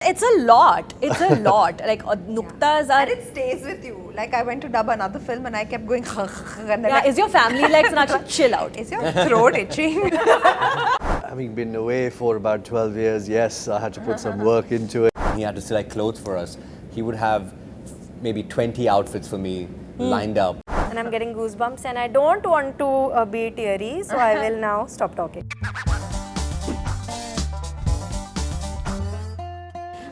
it's a lot. It's a lot. Like nuktas are. And it stays with you. Like I went to dub another film and I kept going. Yeah, is your family like Sonakshi? Chill out. Is your throat itching? Having been away for about 12 years, yes, I had to put some work into it. He had to select clothes for us. He would have maybe 20 outfits for me lined up. And I'm getting goosebumps and I don't want to be teary, so I will now stop talking.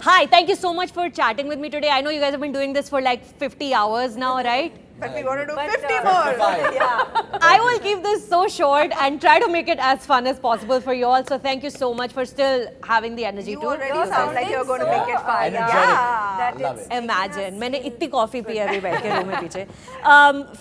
Hi, thank you so much for chatting with me today. I know you guys have been doing this for like 50 hours now, right? But we want to do 50 more. Yeah. I will keep this so short and try to make it as fun as possible for you all. So thank you so much for still having the energy You to already sound like you're going to make it fun. I love it. imagine. मैंने इतनी coffee P है अभी बैठ के room में पीछे.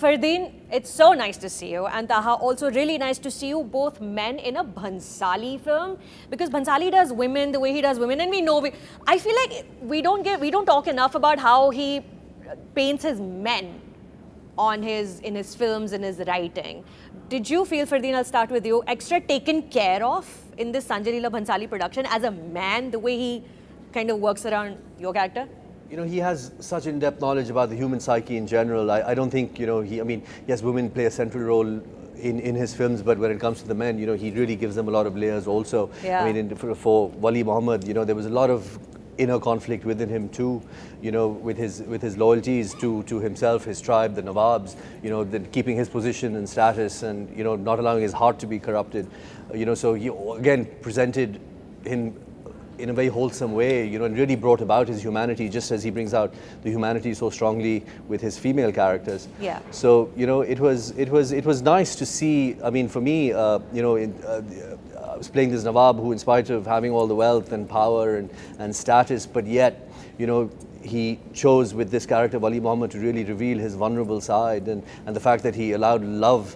Fardeen, it's so nice to see you, and Taaha, also really nice to see you both men in a Bhansali film, because Bhansali does women the way he does women, and we know I feel like we don't talk enough about how he paints his men in his films, in his writing. Did you feel, Fardeen, I'll start with you, extra taken care of in this Sanjay Leela Bhansali production as a man, the way he kind of works around your character? You know, he has such in-depth knowledge about the human psyche in general. I don't think, you know, yes, women play a central role in his films, but when it comes to the men, you know, he really gives them a lot of layers also. Yeah. I mean, for Wali Muhammad, you know, there was a lot of inner conflict within him too, you know, with his loyalties to himself, his tribe, the Nawabs, you know, keeping his position and status, and, you know, not allowing his heart to be corrupted. You know, so he again presented him in a very wholesome way, you know, and really brought about his humanity, just as he brings out the humanity so strongly with his female characters. Yeah. So, you know, it was nice to see. I mean, for me, you know, I was playing this Nawab who, in spite of having all the wealth and power and status, but yet, you know, he chose with this character Wali Muhammad to really reveal his vulnerable side, and the fact that he allowed love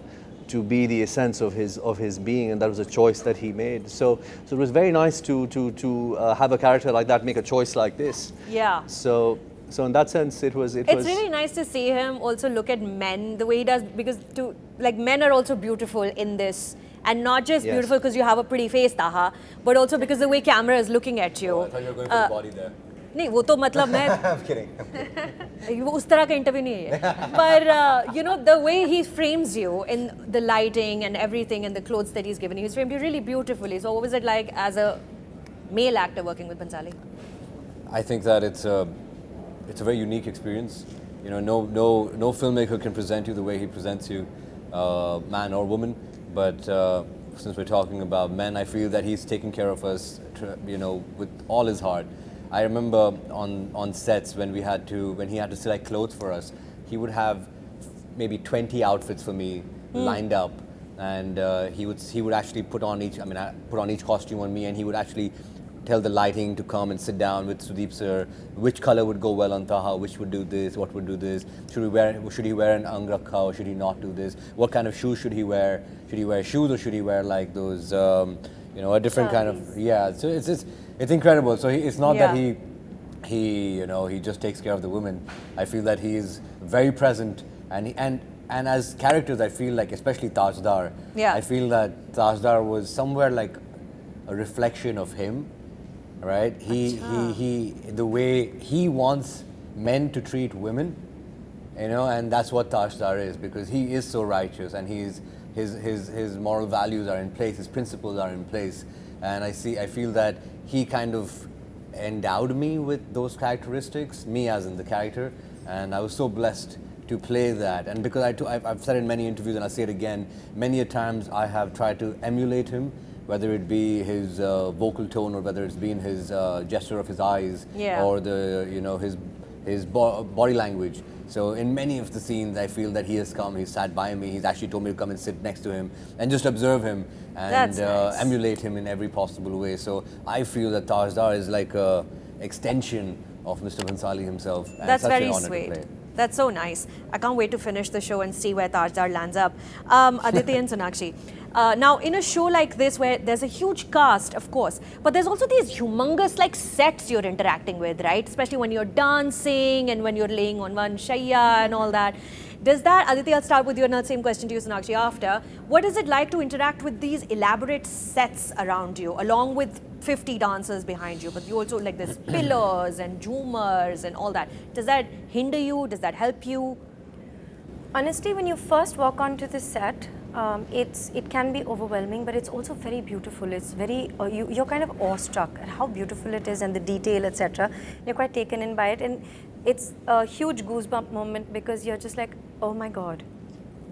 to be the essence of his being, and that was a choice that he made. So it was very nice to have a character like that make a choice like this. Yeah. So in that sense, it was. It's really nice to see him also look at men the way he does, because men are also beautiful in this, and not just Yes. beautiful because you have a pretty face, Taaha, but also because the way camera is looking at you. Oh, I thought you were going for the body there. नहीं वो तो मतलब मैं I'm kidding. वो उस तरह का interview नहीं है. But you know, the way he frames you in the lighting and everything and the clothes that he's given you, he's framed you really beautifully. So what was it like as a male actor working with Bhansali? I think that it's a very unique experience. You know, no filmmaker can present you the way he presents you, man or woman. But since we're talking about men, I feel that he's taken care of us, you know, with all his heart. I remember on sets when he had to select clothes for us, he would have maybe 20 outfits for me lined up, and he would actually put on each costume on me, and he would actually tell the lighting to come and sit down with Sudeep sir, which color would go well on Taaha, which would do this, what would do this, should he wear an angrakha or should he not do this, what kind of shoes should he wear shoes or should he wear like those you know, a different kind of, yeah, so it's incredible. So it's not that he you know, he just takes care of the women. I feel that he is very present, and as characters, I feel like, especially Tajdar, I feel that Tajdar was somewhere like a reflection of him, right? He the way he wants men to treat women, you know, and that's what Tajdar is, because he is so righteous, and his moral values are in place, his principles are in place, and I feel that he kind of endowed me with those characteristics, me as in the character, and I was so blessed to play that. And because I've said in many interviews, and I'll say it again, many a times I have tried to emulate him, whether it be his vocal tone or whether it's been his gesture of his eyes, or the, you know, his body language. So in many of the scenes, I feel that he has come, he's sat by me, he's actually told me to come and sit next to him and just observe him and emulate him in every possible way. So I feel that Tajdar is like an extension of Mr. Bhansali himself. And That's such very an honor sweet. To play. That's so nice. I can't wait to finish the show and see where Tajdar lands up. Aditi and Sonakshi. Now, in a show like this where there's a huge cast, of course, but there's also these humongous like sets you're interacting with, right? Especially when you're dancing and when you're laying on one shayya and all that. Does that, Aditi, I'll start with you and the same question to you, Sonakshi, after. What is it like to interact with these elaborate sets around you, along with 50 dancers behind you, but you also like there's pillars and zoomers and all that. Does that hinder you? Does that help you? Honestly, when you first walk onto the set, it can be overwhelming, but it's also very beautiful. It's very you're kind of awestruck at how beautiful it is and the detail, etc. You're quite taken in by it, and it's a huge goosebump moment because you're just like, oh my God,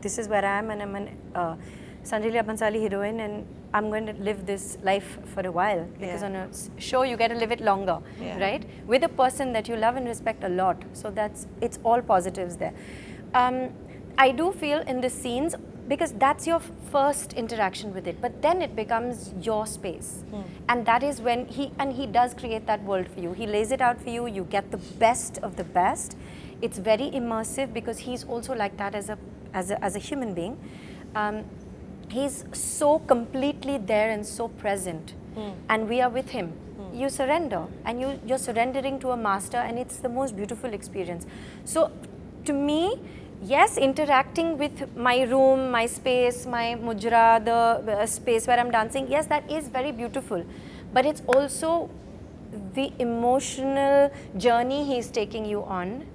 this is where I am, and I'm an Sanjay Leela Bhansali heroine, and I'm going to live this life for a while, because on a show you get to live it longer, right? With a person that you love and respect a lot. So it's all positives there. I do feel in the scenes, because that's your first interaction with it, but then it becomes your space. And that is when he does create that world for you. He lays it out for you, you get the best of the best. It's very immersive because he's also like that as a human being. He's so completely there and so present, and we are with him. You surrender, and you're surrendering to a master, and it's the most beautiful experience. So to me, yes, interacting with my room, my space, my mujra, the space where I'm dancing, yes, that is very beautiful. But it's also the emotional journey he's taking you on.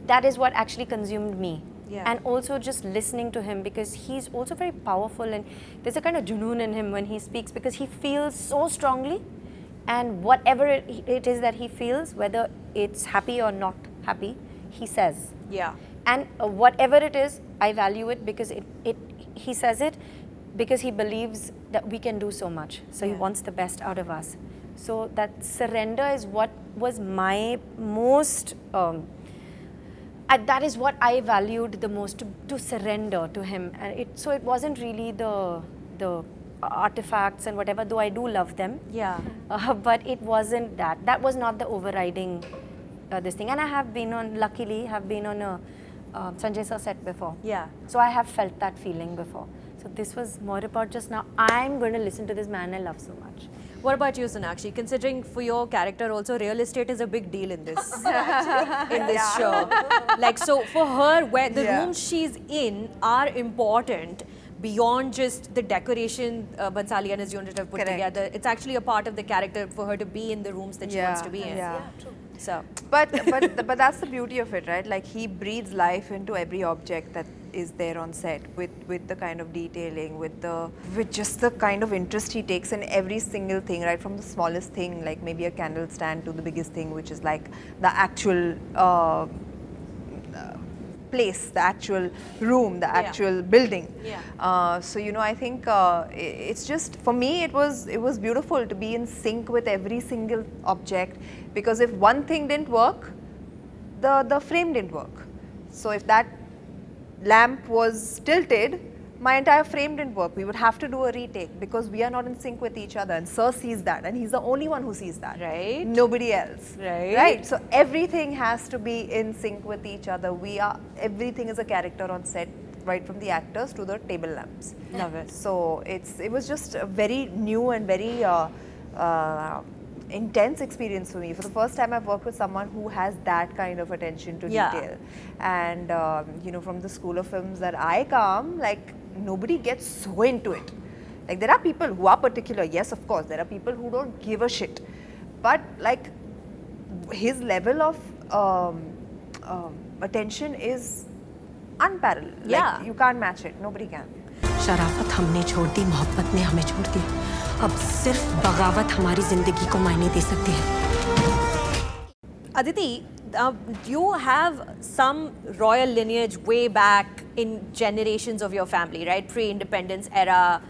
That is what actually consumed me. And also just listening to him, because he's also very powerful, and there's a kind of junoon in him when he speaks, because he feels so strongly, and whatever it is that he feels, whether it's happy or not happy, he says. And whatever it is, I value it, because he says it because he believes that we can do so much. So he wants the best out of us. So that surrender is what was my most, that is what I valued the most, to surrender to him. And so it wasn't really the artifacts and whatever, though I do love them. But it wasn't that. That was not the overriding this thing. And I have been luckily have been on a Sanjay sir set before. So I have felt that feeling before. So this was more about just now, I'm going to listen to this man I love so much. What about you, Sonakshi? Considering for your character also, real estate is a big deal in this show. Like, so for her, where the rooms she's in are important beyond just the decoration Bhansali and his unit have put together. It's actually a part of the character for her to be in the rooms that she wants to be in. True. So, but that's the beauty of it, right? Like, he breathes life into every object that is there on set, with the kind of detailing, with just the kind of interest he takes in every single thing, right? From the smallest thing, like maybe a candle stand, to the biggest thing, which is like the actual place, the actual room, the actual building. So I think it's just, for me, it was beautiful to be in sync with every single object, because if one thing didn't work, the frame didn't work. So if that lamp was tilted, my entire frame didn't work. We would have to do a retake, because we are not in sync with each other, and Sir sees that, and he's the only one who sees that. Nobody else. Right? So everything has to be in sync with each other. Everything is a character on set, right from the actors to the table lamps. love it. So it was just a very new and very intense experience for me. For the first time, I've worked with someone who has that kind of attention to detail. And from the school of films that I come, like, nobody gets so into it. Like, there are people who are particular, yes, of course, there are people who don't give a shit, but like, his level of attention is unparalleled. Like, you can't match it. Nobody can. शराफत हमने छोड़ दी, मोहब्बत ने हमें छोड़ दी, अब सिर्फ बगावत हमारी जिंदगी को मायने दे सकती है. Aditi, you have some royal lineage way back in generations of your family, right? Pre-independence era,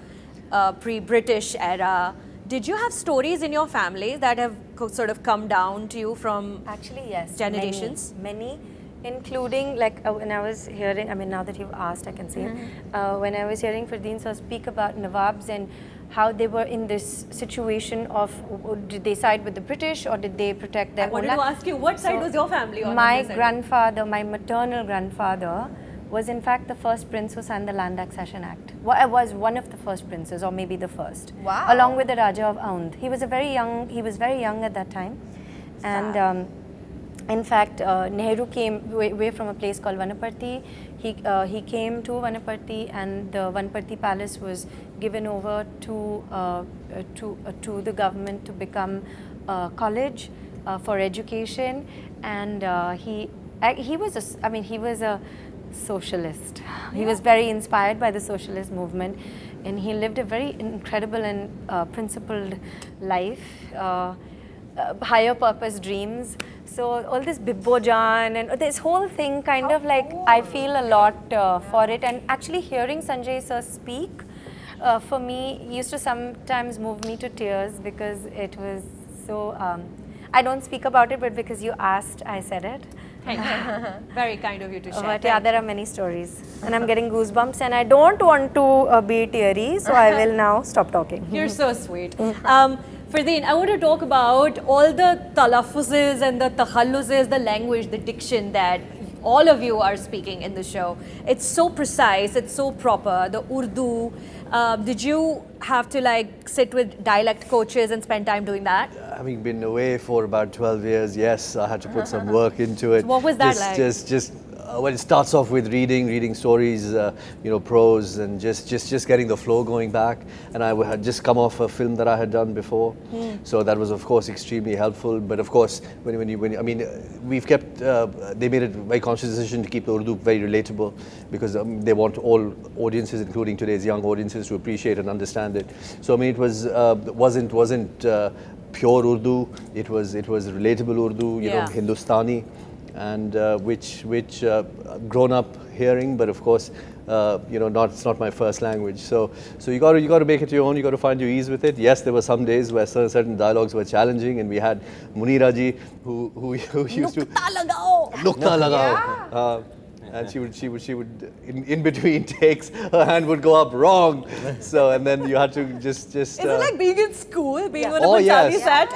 pre-British era. Did you have stories in your family that have sort of come down to you from Actually, yes. generations? Many. Including, like, when I was hearing, I mean, now that you've asked, I can say, when I was hearing Fardeen sir speak about Nawabs and how they were in this situation of, did they side with the British or did they protect their I wanted to ask you, what side was your family on? My grandfather, my maternal grandfather, was in fact the first prince who signed the Land Accession Act. I was one of the first princes, or maybe the first. Wow. Along with the Raja of Aundh. He was very young at that time. And In fact, Nehru came away from a place called Vanaparti. He came to Vanaparti, and the Vanaparti Palace was given over to the government to become a college for education. And he was a socialist. He was very inspired by the socialist movement, and he lived a very incredible and principled life. Higher purpose dreams. So all this Bibbojan and this whole thing kind of like, I feel a lot for it. And actually hearing Sanjay sir speak, for me, used to sometimes move me to tears, because it was so, I don't speak about it, but because you asked, I said it. Thank you. Very kind of you to share. But yeah, there are many stories, and I'm getting goosebumps, and I don't want to be teary, so I will now stop talking. You're so sweet. Fardeen, I want to talk about all the talaffuzes and the takhalluzes, the language, the diction that all of you are speaking in the show. It's so precise, it's so proper. The Urdu, did you have to like sit with dialect coaches and spend time doing that? Having been away for about 12 years, yes, I had to put some work into it. So what was that like? Well, it starts off with reading stories, prose, and just getting the flow going back. And I had just come off a film that I had done before, so that was of course extremely helpful. But of course, we've kept, they made a very conscious decision to keep the Urdu very relatable, because they want all audiences, including today's young audiences, to appreciate and understand it. So I mean, it wasn't pure Urdu. It was relatable Urdu, Hindustani. And which grown up hearing, but of course, it's not my first language. So you got to make it your own. You got to find your ease with it. Yes, there were some days where certain dialogues were challenging, and we had Munira ji who used to Nukta lagao. And she would in between takes, her hand would go up wrong. So, and then you had to just. Is it like being in school, being on a Bhansali set?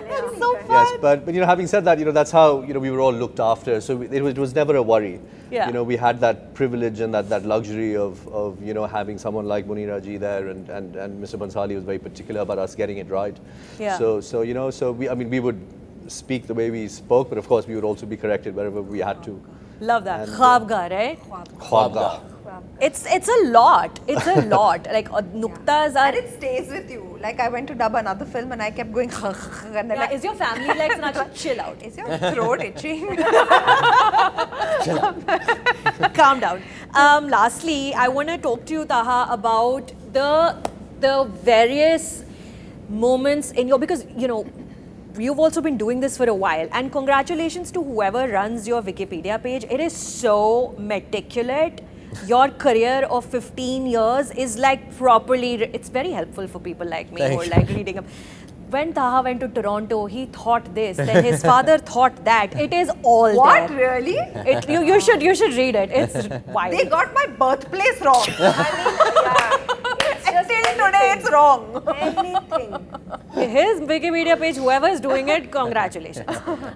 It's so fun. Yes, but having said that, that's how we were all looked after. So it was never a worry. Yeah. We had that privilege and that luxury of having someone like Munira ji there, and Mr. Bhansali was very particular about us getting it right. Yeah. So we would speak the way we spoke, but of course we would also be corrected wherever we had to. Love that. Khwabga, right? Khwabga. It's a lot. It's a lot. Like nuktas are. And it stays with you. Like I went to dub another film and I kept going and then Is your family like, Sonakshi, chill out? Is your throat itching? Calm down. Lastly, I want to talk to you, Taaha, about the various moments in your, because you've also been doing this for a while, and congratulations to whoever runs your Wikipedia page. It is so meticulous. Your career of 15 years is like properly, it's very helpful for people like me who are like reading up. When Taaha went to Toronto, he thought this, then his father thought that. It is all What, there. really? You should read it. It's wild. They got my birthplace wrong. Till today it's wrong. Anything. His Wikipedia page, whoever is doing it, congratulations.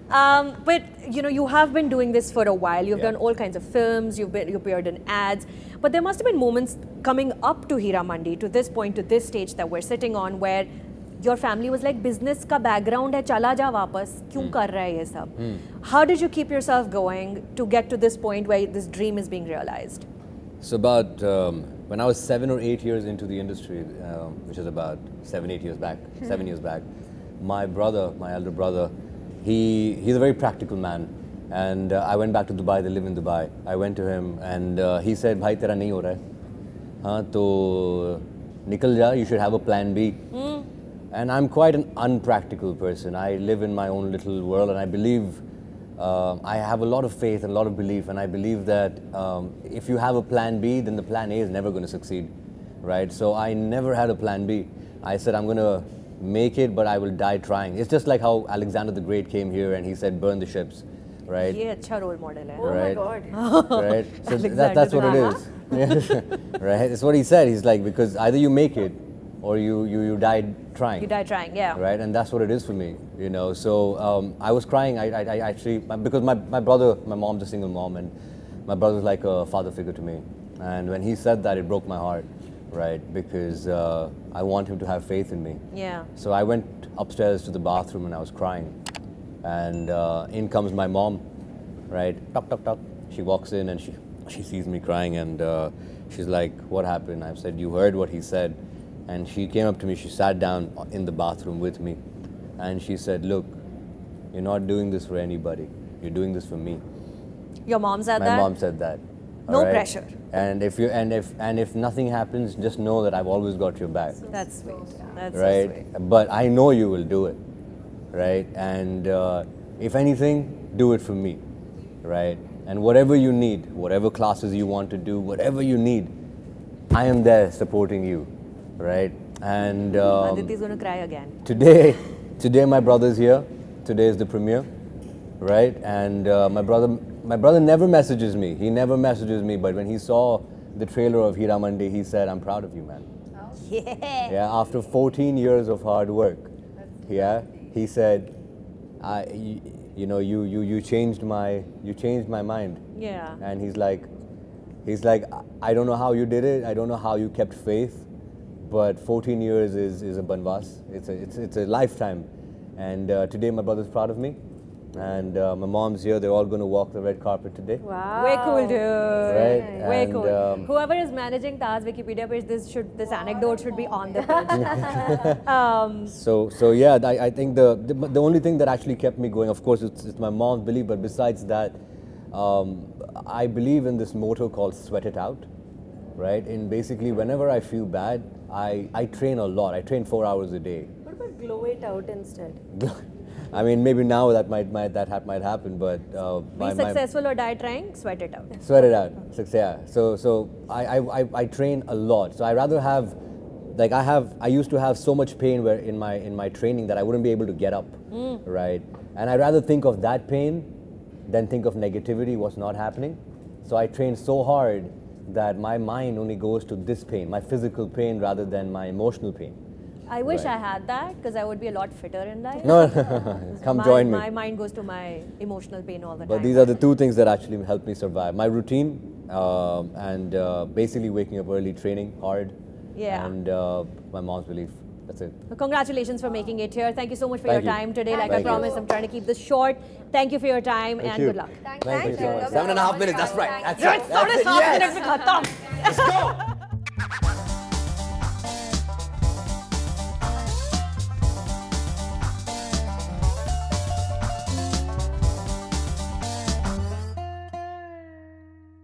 But you have been doing this for a while. You've done all kinds of films. You appeared in ads. But there must have been moments coming up to Heeramandi, to this point, to this stage that we're sitting on, where your family was like, business ka background hai, chala ja wapas, kyun kar raha hai ye sab? How did you keep yourself going to get to this point where this dream is being realized? So about when I was 7 or 8 years into the industry, which is about 7 years back, my elder brother, he's a very practical man. And I went back to Dubai. They live in Dubai. I went to him and he said, "Bhai, tera nahi ho raha hai. To nikal ja, you should have a plan B." And I'm quite an unpractical person. I live in my own little world, and I believe, I have a lot of faith and a lot of belief, and I believe that if you have a plan B, then the plan A is never going to succeed, right? So I never had a plan B. I said, I'm going to make it, but I will die trying. It's just like how Alexander the Great came here and he said, burn the ships, right? Ye acha role model hai. Right. Oh my God. Right? So that's what it is. Right? It's what he said. He's like, because either you make it or you died trying. You died trying, yeah. Right, and that's what it is for me, So I was crying. I actually, because my brother, my mom's a single mom, and my brother's like a father figure to me. And when he said that, it broke my heart, right? Because I want him to have faith in me. Yeah. So I went upstairs to the bathroom and I was crying. And in comes my mom, right? Tock, tock, tock. She walks in and she sees me crying, and she's like, what happened? I've said, you heard what he said. And she came up to me, she sat down in the bathroom with me, and she said, look, you're not doing this for anybody. You're doing this for me. Your mom said My that? mom said that. No all right? pressure. And if nothing happens, just know that I've always got your back. That's sweet. That's Right? so sweet. But I know you will do it. Right? And if anything, do it for me. Right? And whatever you need, whatever classes you want to do, whatever you need, I am there supporting you. Right? And Aditi's going to cry again. today my brother's here. Today is the premiere. Right? And my brother never messages me. He never messages me. But when he saw the trailer of Heeramandi, he said, I'm proud of you, man. Yeah. Yeah, after 14 years of hard work, yeah, he said, you changed my mind. Yeah. And he's like, I don't know how you did it. I don't know how you kept faith, but 14 years is a banvas. It's a lifetime. And today my brother's proud of me. And my mom's here. They're all going to walk the red carpet today. Wow. Way cool, dude. Right? Way And, cool. Whoever is managing Taaha's Wikipedia page, this anecdote should be on the page. So yeah, I think the only thing that actually kept me going, of course, it's my mom's belief. But besides that, I believe in this motto called "Sweat it out." Right? And basically, whenever I feel bad, I train a lot. I train 4 hours a day. What about glow it out instead? I mean, maybe now that might happen, but Be successful or die trying, sweat it out. Sweat it out. Yeah. So I train a lot. So I rather have, like I used to have so much pain where in my training that I wouldn't be able to get up, right? And I rather think of that pain than think of negativity, what's not happening. So I train so hard that my mind only goes to this pain, my physical pain, rather than my emotional pain. I wish Right. I had that because I would be a lot fitter in life. No, come join me. My mind goes to my emotional pain all the time. But these are the two things that actually help me survive. My routine and basically waking up early, training hard, Yeah. and my mom's belief. That's it. Well, congratulations for making it here. Thank you so much for Thank your you. time today. Like Thank I you. promised, I'm trying to keep this short. Thank you for your time and you. good luck. Thank you. 7.5 minutes, that's right. That's right. Let's go.